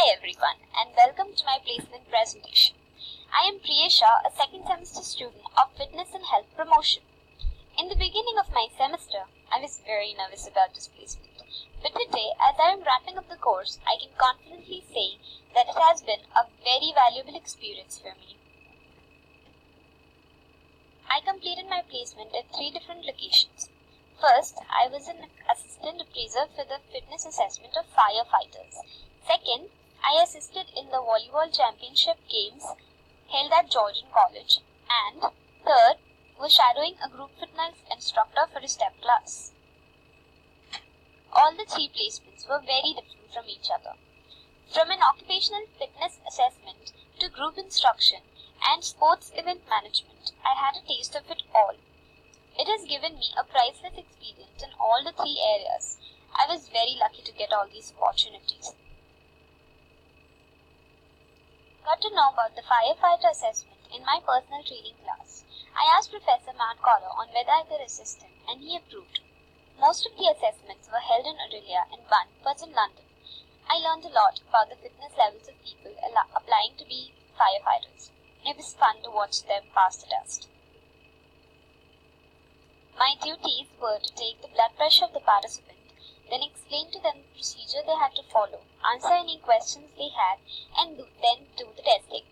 Hi everyone and welcome to my placement presentation. I am Priyesha, a second semester student of Fitness and Health Promotion. In the beginning of my semester, I was very nervous about this placement. But today, as I am wrapping up the course, I can confidently say that it has been a very valuable experience for me. I completed my placement at 3 different locations. First, I was an assistant appraiser for the fitness assessment of firefighters. Second, I assisted in the volleyball championship games held at Georgian College. And third, was shadowing a group fitness instructor for a step class. All the 3 placements were very different from each other. From an occupational fitness assessment to group instruction and sports event management, I had a taste of it all. It has given me a priceless experience in all the 3 areas. I was very lucky to get all these opportunities. Got to know about the firefighter assessment in my personal training class. I asked Professor Matt Collar on whether I could assist him, and he approved. Most of the assessments were held in Aurelia and one was in London. I learned a lot about the fitness levels of people applying to be firefighters. It was fun to watch them pass the test. My duties were to take the blood pressure of the participant, then explain to them the procedure they had to follow, answer any questions they had, and then do the testing.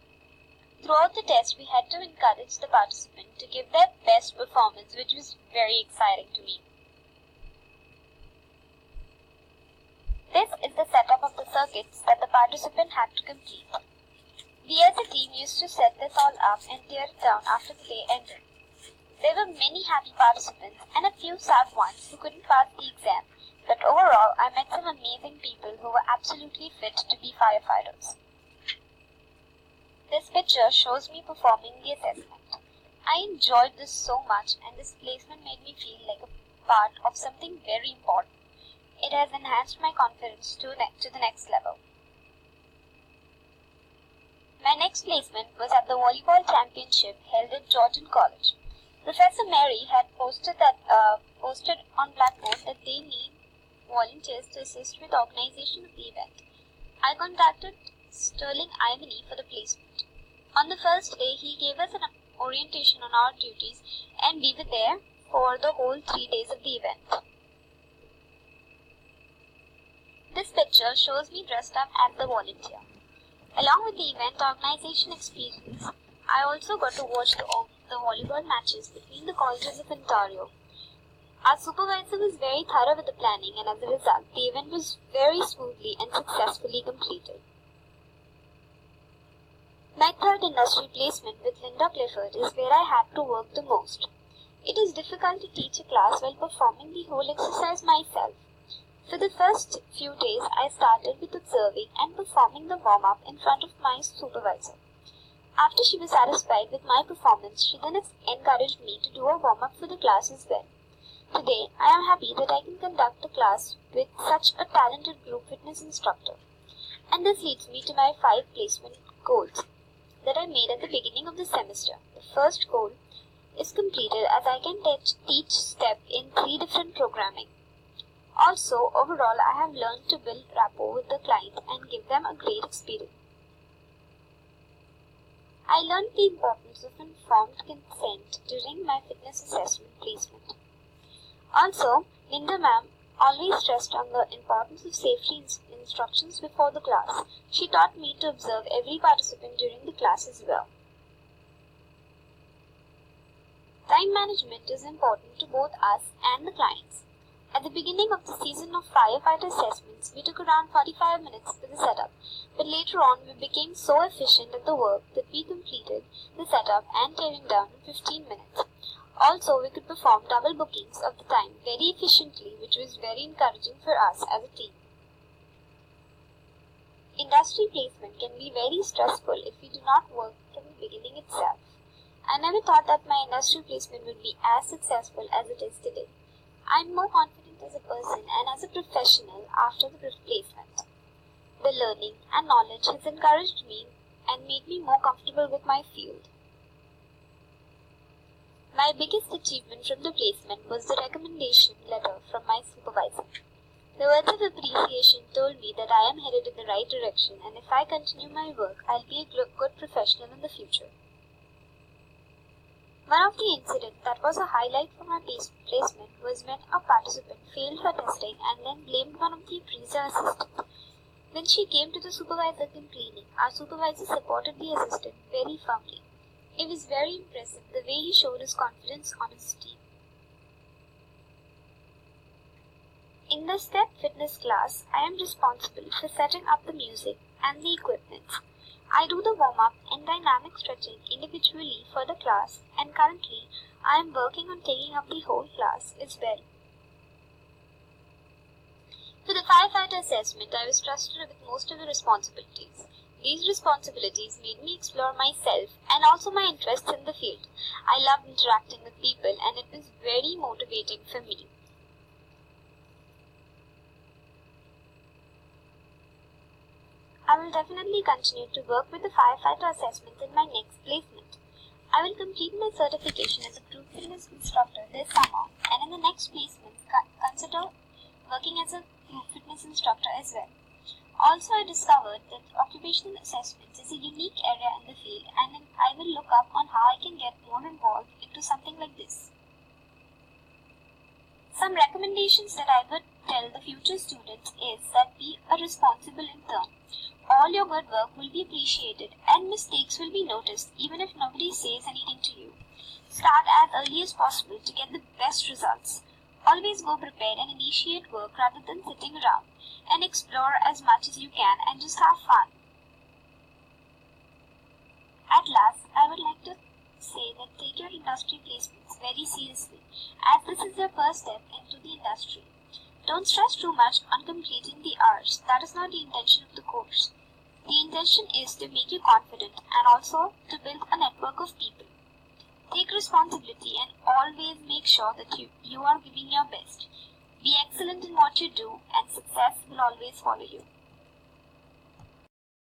Throughout the test, we had to encourage the participant to give their best performance, which was very exciting to me. This is the setup of the circuits that the participant had to complete. We as a team used to set this all up and tear it down after the day ended. There were many happy participants and a few sad ones who couldn't pass the exam, but overall I met some amazing people who were absolutely fit to be firefighters. This picture shows me performing the assessment. I enjoyed this so much and this placement made me feel like a part of something very important. It has enhanced my confidence to the next level. My next placement was at the volleyball championship held at Georgian College. Professor Mary had posted on Blackboard that they need volunteers to assist with organization of the event. I contacted Sterling Ivany for the placement. On the first day, he gave us an orientation on our duties and we were there for the whole 3 days of the event. This picture shows me dressed up as the volunteer. Along with the event organization experience, I also got to watch the volleyball matches between the colleges of Ontario. Our supervisor was very thorough with the planning and as a result, the event was very smoothly and successfully completed. My third industry placement with Linda Clifford is where I had to work the most. It is difficult to teach a class while performing the whole exercise myself. For the first few days, I started with observing and performing the warm-up in front of my supervisor. After she was satisfied with my performance, she then encouraged me to do a warm-up for the class as well. Today, I am happy that I can conduct the class with such a talented group fitness instructor. And this leads me to my 5 placement goals that I made at the beginning of the semester. The first goal is completed as I can teach STEP in 3 different programming. Also, overall, I have learned to build rapport with the client and give them a great experience. I learned the importance of informed consent during my fitness assessment placement. Also, Linda ma'am always stressed on the importance of safety instructions before the class. She taught me to observe every participant during the class as well. Time management is important to both us and the clients. At the beginning of the season of firefighter assessments, we took around 45 minutes for the setup, but later on we became so efficient at the work that we completed the setup and tearing down in 15 minutes. Also, we could perform double bookings of the time very efficiently, which was very encouraging for us as a team. Industry placement can be very stressful if we do not work from the beginning itself. I never thought that my industry placement would be as successful as it is today. I am more confident as a person and as a professional after the placement. The learning and knowledge has encouraged me and made me more comfortable with my field. My biggest achievement from the placement was the recommendation letter from my supervisor. The words of appreciation told me that I am headed in the right direction, and if I continue my work, I'll be a good professional in the future. One of the incidents that was a highlight for my placement was when a participant failed her testing and then blamed one of the appraiser assistants. When she came to the supervisor complaining, our supervisor supported the assistant very firmly. It was very impressive the way he showed his confidence on his team. In the step fitness class, I am responsible for setting up the music and the equipment. I do the warm-up and dynamic stretching individually for the class, and currently I am working on taking up the whole class as well. For the firefighter assessment, I was trusted with most of the responsibilities. These responsibilities made me explore myself and also my interests in the field. I loved interacting with people, and it was very motivating for me. I will definitely continue to work with the firefighter assessments in my next placement. I will complete my certification as a group fitness instructor this summer, and in the next placement consider working as a group fitness instructor as well. Also, I discovered that occupational assessments is a unique area in the field, and I will look up on how I can get more involved into something like this. Some recommendations that I would tell the future students is that be a responsible intern. All your good work will be appreciated and mistakes will be noticed even if nobody says anything to you. Start as early as possible to get the best results. Always go prepared and initiate work rather than sitting around, and explore as much as you can and just have fun. At last, I would like to say that take your industry placements very seriously, as this is your first step into the industry. Don't stress too much on completing the hours. That is not the intention of the course. The intention is to make you confident and also to build a network of people. Take responsibility and always make sure that you are giving your best. Be excellent in what you do, and success will always follow you.